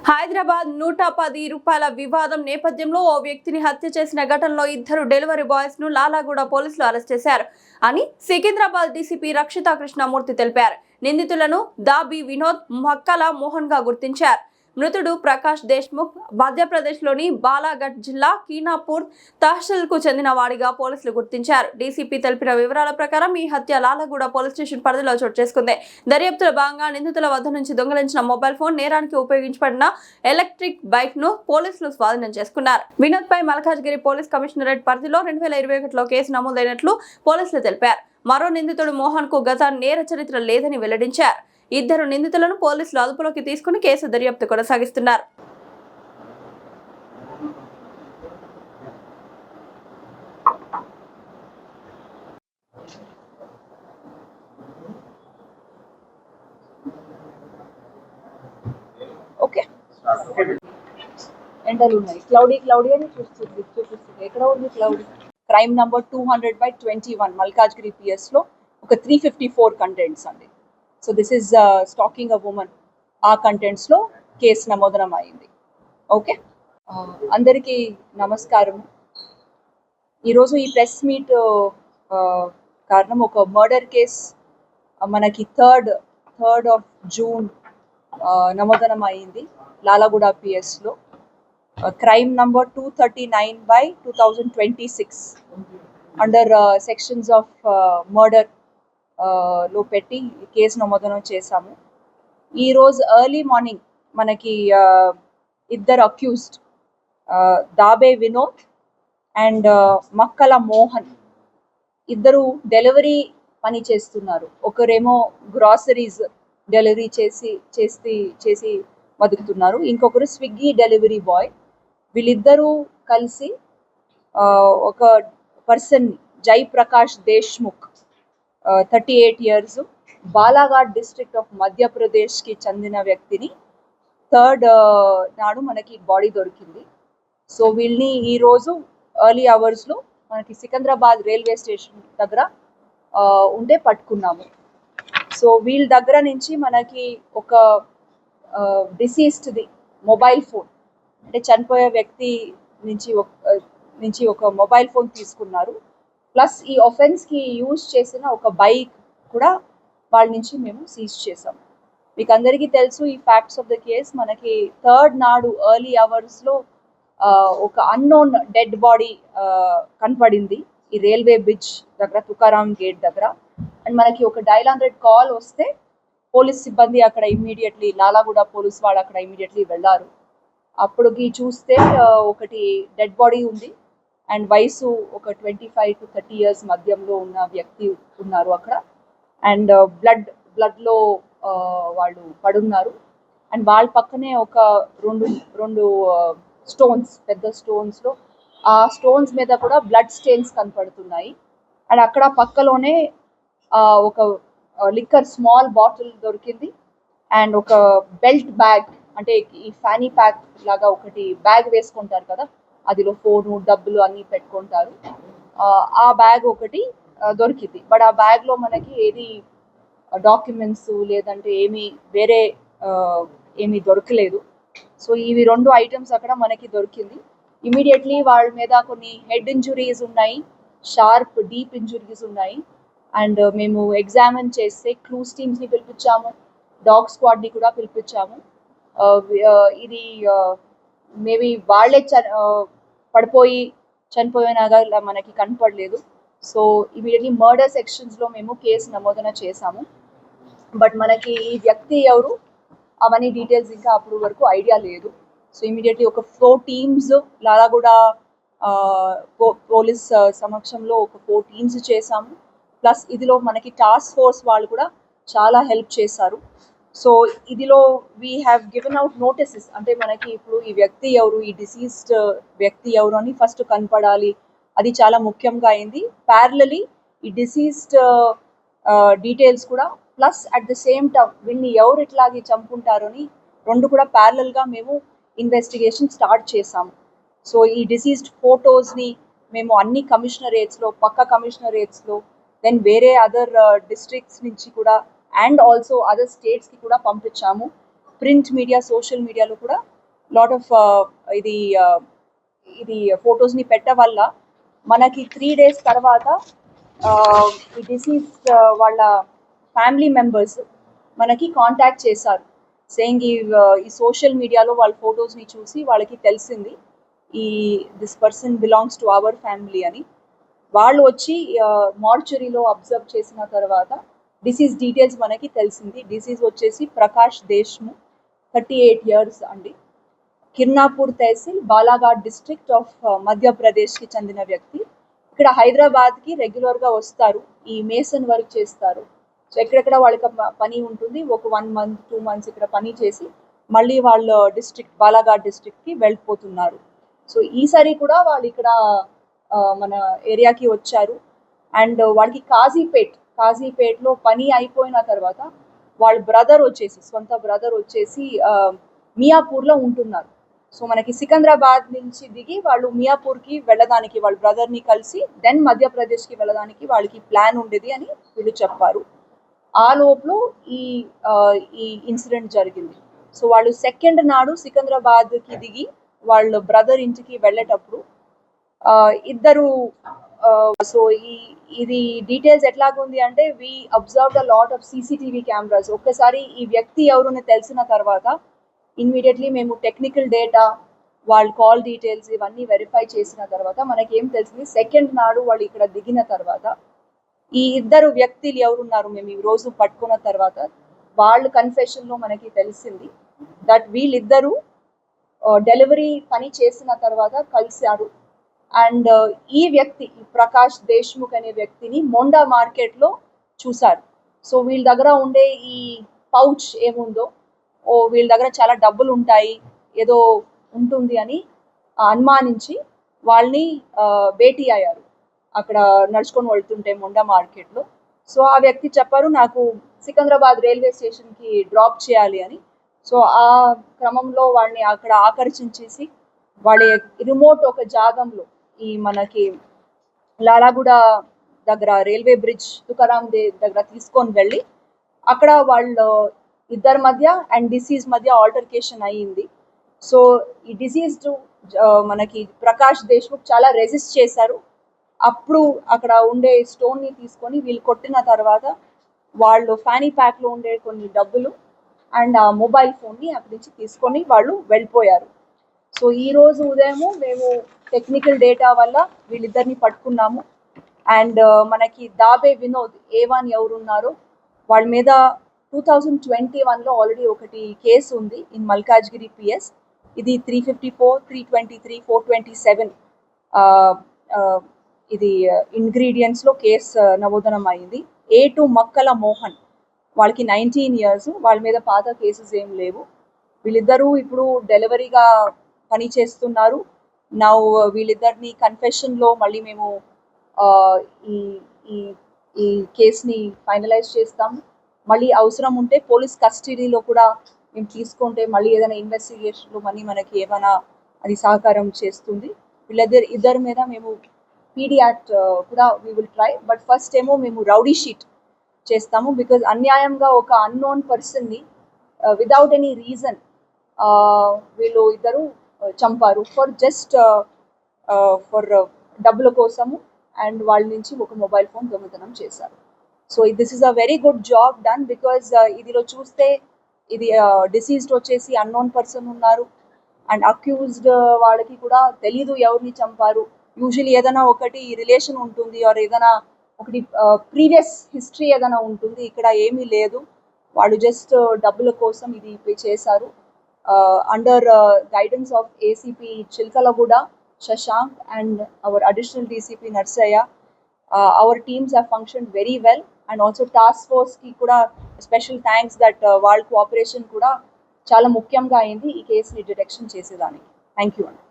హైదరాబాద్ 110 రూపాయల వివాదం నేపథ్యంలో ఓ వ్యక్తిని హత్య చేసిన ఘటనలో ఇద్దరు డెలివరీ బాయ్స్ ను లాలాగూడ పోలీసులు అరెస్ట్ చేశారు అని సికింద్రాబాద్ డీసీపీ రక్షిత కృష్ణమూర్తి తెలిపారు. నిందితులను దాబి వినోద్, మక్కల మోహన్ గా గుర్తించారు. మృతుడు ప్రకాష్ దేశ్ముఖ్ మధ్యప్రదేశ్లోని బాలాఘట్ జిల్లా కీనాపూర్ తహసీల్ కు చెందిన వాడిగా పోలీసులు గుర్తించారు. డీసీపీ తెలిపిన వివరాల ప్రకారం ఈ హత్య లాలాగూడ పోలీస్ స్టేషన్ పరిధిలో చోటు చేసుకుంది. దర్యాప్తులో భాగంగా నిందితుల వద్ద నుంచి దొంగిలించిన మొబైల్ ఫోన్, నేరానికి ఉపయోగించబడిన ఎలక్ట్రిక్ బైక్ ను పోలీసులు స్వాధీనం చేసుకున్నారు. వినోద్ పై మల్కాజ్గిరి పోలీస్ కమిషనరేట్ పరిధిలో 2021లో కేసు నమోదైనట్లు పోలీసులు తెలిపారు. మరో నిందితుడు మోహన్ కు గత నేర చరిత్ర లేదని వెల్లడించారు. ఇద్దరు నిందితులను పోలీసులు అదుపులోకి తీసుకుని కేసు దర్యాప్తు కొనసాగిస్తున్నారు. ఓకే, ఎండలు ఉన్నాయి. క్లౌడీ అని చూపిస్తుంది. ఎక్కడ ఉంది క్లౌడీ? క్రైమ్ నంబర్ 200/21 మల్కాజ్గిరి పిఎస్ లో ఒక 354 కంటెంట్స్ అండి. So this is stalking a women. ఆ కంటెంట్స్ లో కేసు నమోదనం అయింది. ఓకే, అందరికీ నమస్కారం. ఈరోజు ఈ ప్రెస్ మీట్ కారణం ఒక మర్డర్ కేస్ మనకి 3rd of June నమోదనం అయింది లాలాగూడ పిఎస్ లో. Crime number 239/2026 under sections of murder లో పెట్టి కేసు నమోదనం చేశాము. ఈరోజు ఎర్లీ మార్నింగ్ మనకి ఇద్దరు అక్యూజ్డ్ దాబే వినోద్ అండ్ మక్కల మోహన్ ఇద్దరు డెలివరీ పని చేస్తున్నారు. ఒకరేమో గ్రాసరీస్ డెలివరీ చేసి బతుకుతున్నారు, ఇంకొకరు స్విగ్గీ డెలివరీ బాయ్. వీళ్ళిద్దరూ కలిసి ఒక person Jai Prakash Deshmukh 38 years Balaghat district of మధ్యప్రదేశ్కి చెందిన వ్యక్తిని 3rd నాడు మనకి బాడీ దొరికింది. సో వీళ్ళని ఈరోజు ఎర్లీ అవర్స్లో మనకి సికింద్రాబాద్ రైల్వే స్టేషన్ దగ్గర ఉండే పట్టుకున్నాము. సో వీళ్ళ దగ్గర నుంచి మనకి ఒక డిసీజ్డ్ది మొబైల్ ఫోన్, అంటే చనిపోయే వ్యక్తి నుంచి ఒక మొబైల్ ఫోన్ తీసుకున్నారు. ప్లస్ ఈ ఒఫెన్స్కి యూజ్ చేసిన ఒక బైక్ కూడా వాళ్ళ నుంచి మేము సీజ్ చేసాము. మీకు అందరికీ తెలుసు ఈ ఫ్యాక్ట్స్ ఆఫ్ ద కేస్. మనకి 3rd నాడు ఎర్లీ అవర్స్లో ఒక అన్నోన్ డెడ్ బాడీ కనపడింది ఈ రైల్వే బ్రిడ్జ్ దగ్గర, తుకారాం గేట్ దగ్గర. అండ్ మనకి ఒక డయల్ 100 కాల్ వస్తే పోలీస్ సిబ్బంది అక్కడ ఇమ్మీడియట్లీ, లాలాగూడ పోలీస్ వాళ్ళు అక్కడ ఇమ్మీడియట్లీ వెళ్ళారు. అప్పటికి చూస్తే ఒకటి డెడ్ బాడీ ఉంది అండ్ వయసు ఒక 25 to 30 years మధ్యంలో ఉన్న వ్యక్తి ఉన్నారు అక్కడ. అండ్ బ్లడ్లో వాళ్ళు పడున్నారు. అండ్ వాళ్ళ పక్కనే ఒక రెండు స్టోన్స్, పెద్ద స్టోన్స్లో ఆ స్టోన్స్ మీద కూడా బ్లడ్ స్టెయిన్స్ కనపడుతున్నాయి. అండ్ అక్కడ పక్కలోనే ఒక లిక్కర్ స్మాల్ బాటిల్ దొరికింది. అండ్ ఒక బెల్ట్ బ్యాగ్, అంటే ఈ ఫ్యానీ ప్యాక్ లాగా ఒకటి బ్యాగ్ వేసుకుంటారు కదా, అదిలో ఫోను, డబ్బులు అన్నీ పెట్టుకుంటారు. ఆ బ్యాగ్ ఒకటి దొరికింది. బట్ ఆ బ్యాగ్లో మనకి ఏది డాక్యుమెంట్స్ లేదంటే ఏమీ దొరకలేదు. సో ఇవి 2 ఐటమ్స్ అక్కడ మనకి దొరికింది. ఇమీడియట్లీ వాళ్ళ మీద కొన్ని హెడ్ ఇంజురీస్ ఉన్నాయి, షార్ప్ డీప్ ఇంజురీస్ ఉన్నాయి. అండ్ మేము ఎగ్జామిన్ చేస్తే క్లూస్ టీమ్స్ని పిలిపించాము, డాగ్ స్క్వాడ్ని కూడా పిలిపించాము. ఇది మేబీ వాళ్ళే పడిపోయి చనిపోయినాగా మనకి కనపడలేదు. సో ఇమీడియట్లీ మర్డర్ సెక్షన్స్లో మేము కేసు నమోదన చేశాము. బట్ మనకి ఈ వ్యక్తి ఎవరు అవన్నీ డీటెయిల్స్ ఇంకా అప్పుడు వరకు ఐడియా లేదు. సో ఇమీడియట్లీ ఒక 4 teams లాలాగూడ పోలీస్ సమక్షంలో ఒక 4 teams చేశాము. ప్లస్ ఇదిలో మనకి టాస్క్ ఫోర్స్ వాళ్ళు కూడా చాలా హెల్ప్ చేశారు. సో ఇదిలో we have given out notices, అంటే మనకి ఇప్పుడు ఈ వ్యక్తి ఎవరు, ఈ డిసీజ్డ్ వ్యక్తి ఎవరు అని ఫస్ట్ కనపడాలి, అది చాలా ముఖ్యంగా అయింది. ప్యారలీ ఈ డిసీజ్డ్ డీటెయిల్స్ కూడా, plus at the same time వీళ్ళని ఎవరు ఇట్లాగే చంపుంటారు అని 2 కూడా ప్యారలల్గా మేము ఇన్వెస్టిగేషన్ స్టార్ట్ చేసాము. సో ఈ డిసీజ్డ్ ఫోటోస్ని మేము అన్ని కమిషనరేట్స్లో, పక్క కమిషనరేట్స్లో, దెన్ వేరే అదర్ డిస్ట్రిక్ట్స్ నుంచి కూడా అండ్ ఆల్సో అదర్ స్టేట్స్కి కూడా పంపించాము. ప్రింట్ మీడియా, సోషల్ మీడియాలో కూడా లాట్ ఆఫ్ ఇది ఇది ఫొటోస్ని పెట్ట వల్ల మనకి 3 days తర్వాత ఈ డిసీజ్ వాళ్ళ ఫ్యామిలీ మెంబర్స్ మనకి కాంటాక్ట్ చేశారు సేయింగ్ ఈ సోషల్ మీడియాలో వాళ్ళ ఫొటోస్ని చూసి వాళ్ళకి తెలిసింది this person belongs to our family అని. వాళ్ళు వచ్చి మార్చురీలో అబ్జర్వ్ చేసిన తర్వాత డిసీజ్ డీటెయిల్స్ మనకి తెలిసింది. డిసీజ్ వచ్చేసి ప్రకాష్ దేశ్ముఖ్, 38 years అండి. కిర్నాపూర్ తహసీల్, బాలాఘాట్ డిస్ట్రిక్ట్ ఆఫ్ మధ్యప్రదేశ్కి చెందిన వ్యక్తి. ఇక్కడ హైదరాబాద్కి రెగ్యులర్గా వస్తారు, ఈ మేసన్ వర్క్ చేస్తారు. సో ఎక్కడెక్కడ వాళ్ళకి పని ఉంటుంది, ఒక 1 month 2 months ఇక్కడ పని చేసి మళ్ళీ వాళ్ళ డిస్ట్రిక్ట్ బాలాఘాట్ డిస్ట్రిక్ట్కి వెళ్ళిపోతున్నారు. సో ఈసారి కూడా వాళ్ళు ఇక్కడ మన ఏరియాకి వచ్చారు. అండ్ వాళ్ళకి కాజీపేట్లో పని అయిపోయిన తర్వాత వాళ్ళ సొంత బ్రదర్ వచ్చేసి మియాపూర్లో ఉంటున్నారు. సో మనకి సికింద్రాబాద్ నుంచి దిగి వాళ్ళు మియాపూర్కి వెళ్ళడానికి వాళ్ళ బ్రదర్ని కలిసి దెన్ మధ్యప్రదేశ్కి వెళ్ళడానికి వాళ్ళకి ప్లాన్ ఉండేది అని వీళ్ళు చెప్పారు. ఆ లోపల ఈ ఇన్సిడెంట్ జరిగింది. సో వాళ్ళు 2nd నాడు సికింద్రాబాద్కి దిగి వాళ్ళ బ్రదర్ ఇంటికి వెళ్ళేటప్పుడు ఇద్దరు సో ఇది డీటెయిల్స్ ఎట్లాగుంది అంటే we observe the lot of CCTV cameras. ఒక్కసారి ఈ వ్యక్తి ఎవరుని తెలిసిన తర్వాత ఇమ్మీడియట్లీ మేము టెక్నికల్ డేటా వాళ్ళ కాల్ డీటెయిల్స్ ఇవన్నీ వెరిఫై చేసిన తర్వాత మనకి ఏం తెలిసింది, 2nd నాడు వాళ్ళు ఇక్కడ దిగిన తర్వాత ఈ ఇద్దరు వ్యక్తులు ఎవరున్నారు మేము ఈ రోజు పట్టుకున్న తర్వాత వాళ్ళ కన్ఫెషన్లో మనకి తెలిసింది దట్ వీళ్ళిద్దరూ డెలివరీ పని చేసిన తర్వాత కలిశారు. అండ్ ఈ వ్యక్తి ప్రకాష్ దేశ్ముఖ్ అనే వ్యక్తిని మొండా మార్కెట్లో చూశారు. సో వీళ్ళ దగ్గర ఉండే ఈ పౌచ్ ఏముందో వీళ్ళ దగ్గర చాలా డబ్బులు ఉంటాయి, ఏదో ఉంటుంది అని అనుమానించి వాళ్ళని భేటీ అయ్యారు అక్కడ నడుచుకొని వెళ్తుంటే మొండా మార్కెట్లో. సో ఆ వ్యక్తి చెప్పారు నాకు సికింద్రాబాద్ రైల్వే స్టేషన్కి డ్రాప్ చేయాలి అని. సో ఆ క్రమంలో వాళ్ళని అక్కడ ఆకర్షించేసి వాళ్ళ రిమోట్ ఒక జాగంలో ఈ మనకి లాలాగూడ దగ్గర రైల్వే బ్రిడ్జ్ తుకారాం దగ్గర తీసుకొని వెళ్ళి అక్కడ వాళ్ళు ఇద్దరి మధ్య అండ్ డిసీజ్ మధ్య ఆల్టర్కేషన్ అయ్యింది. సో ఈ డిసీజ్డ్ మనకి ప్రకాష్ దేశ్ముఖ్ చాలా రెసిస్ట్ చేశారు. అప్పుడు అక్కడ ఉండే స్టోన్ని తీసుకొని వీళ్ళు కొట్టిన తర్వాత వాళ్ళు ఫ్యానీ ప్యాక్లో ఉండే కొన్ని డబ్బులు అండ్ ఆ మొబైల్ ఫోన్ని అక్కడి నుంచి తీసుకొని వాళ్ళు వెళ్ళిపోయారు. సో ఈరోజు ఉదయము మేము టెక్నికల్ డేటా వల్ల వీళ్ళిద్దరిని పట్టుకున్నాము. అండ్ మనకి దాబే వినోద్ A1 ఎవరున్నారో వాళ్ళ మీద 2021లో ఆల్రెడీ ఒకటి కేసు ఉంది ఇన్ మల్కాజ్గిరి PS. ఇది 354, 323, 427 ఇది ఇంగ్రీడియంట్స్లో కేసు నమోదనం అయింది. A2 మక్కల మోహన్ వాళ్ళకి 19 years, వాళ్ళ మీద పాత కేసెస్ ఏం లేవు. వీళ్ళిద్దరూ ఇప్పుడు డెలివరీగా పని చేస్తున్నారు. నా వీళ్ళిద్దరిని కన్ఫెషన్లో మళ్ళీ మేము ఈ కేసుని ఫైనలైజ్ చేస్తాము. మళ్ళీ అవసరం ఉంటే పోలీస్ కస్టడీలో కూడా మేము తీసుకుంటే మళ్ళీ ఏదైనా ఇన్వెస్టిగేషన్లో మళ్ళీ మనకి ఏమైనా అది సహకారం చేస్తుంది. ఇద్దరి మీద మేము PD Act కూడా we will try. But first ఏమో మేము రౌడీ షీట్ చేస్తాము బికాజ్ అన్యాయంగా ఒక అన్నోన్ పర్సన్ని వితౌట్ ఎనీ రీజన్ వీళ్ళు ఇద్దరు చంపారు ఫర్ డబ్బుల కోసము. అండ్ వాళ్ళ నుంచి ఒక మొబైల్ ఫోన్ దొంగతనం చేశారు. So this is a very good job done because ఇదిలో చూస్తే ఇది డిసీజ్డ్ వచ్చేసి అన్నోన్ పర్సన్ ఉన్నారు అండ్ అక్యూజ్డ్ వాళ్ళకి కూడా తెలీదు ఎవరిని చంపారు. యూజువల్లీ ఏదైనా ఒకటి రిలేషన్ ఉంటుంది ఆర్ ఏదైనా ఒకటి ప్రీవియస్ హిస్టరీ ఏదైనా ఉంటుంది. ఇక్కడ ఏమీ లేదు, వాళ్ళు జస్ట్ డబ్బుల కోసం ఇది చేశారు. Under guidance of ACP Chilkalguda Shashank and our additional DCP Narsaya, our teams have functioned very well. And also task force ki kuda special thanks that వాళ్ళ cooperation కూడా చాలా ముఖ్యంగా అయింది ఈ కేసుని డిటెక్షన్ చేసేదానికి. థ్యాంక్ యూ అండి.